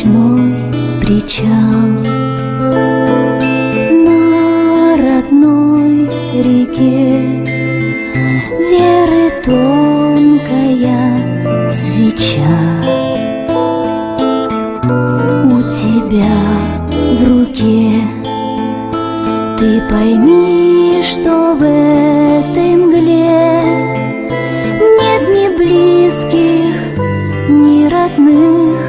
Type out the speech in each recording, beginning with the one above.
ночной причал на родной реке, веры тонкая свеча. У тебя в руке, ты пойми, что в этой мгле нет ни близких, ни родных,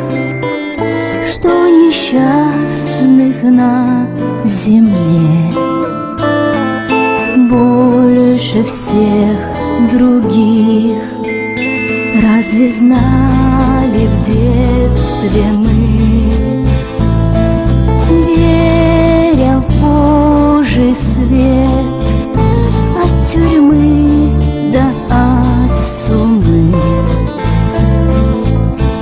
что несчастных на земле. Больше всех других разве знали в детстве мы, веря в Божий свет, от тюрьмы до от сумы?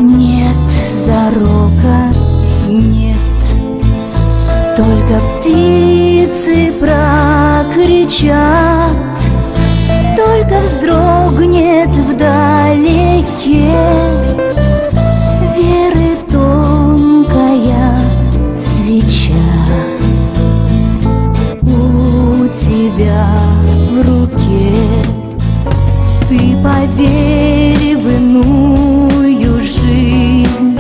Нет зарока, нет, только птицы прокричат, только вздрогнет вдалеке веры тонкая свеча. У тебя в руке, ты поверь в иную жизнь,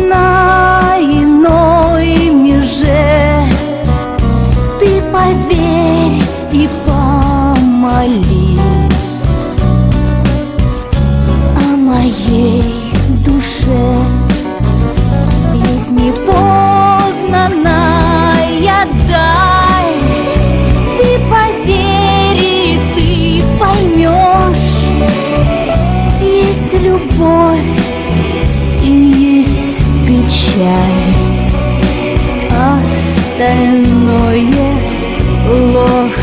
на иной меже. Ты поверь и помолись о моей душе. Есть непознанная даль, ты поверь и ты поймешь. Есть любовь и есть печаль, остальное ложь.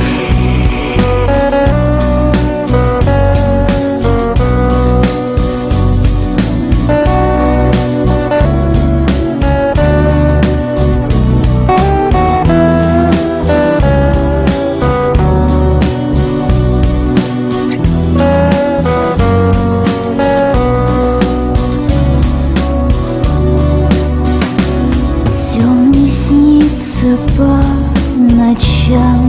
Все мне снится по ночам,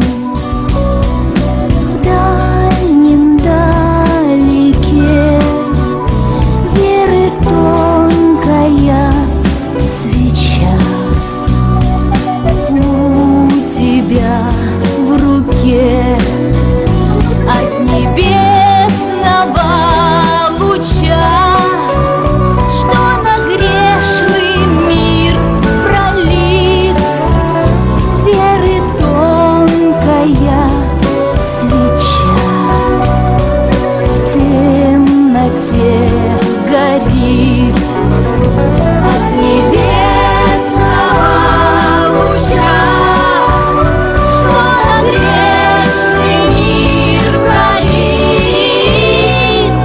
в дальнем далеке веры тонкая свеча. У тебя в руке от небесного луча, что на грешный мир пролит, веры тонкая свеча. В темноте горит от небесного луча, что на грешный мир пролит,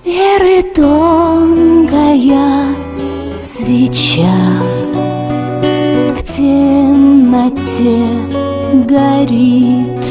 веры тонкая свеча. В темноте горит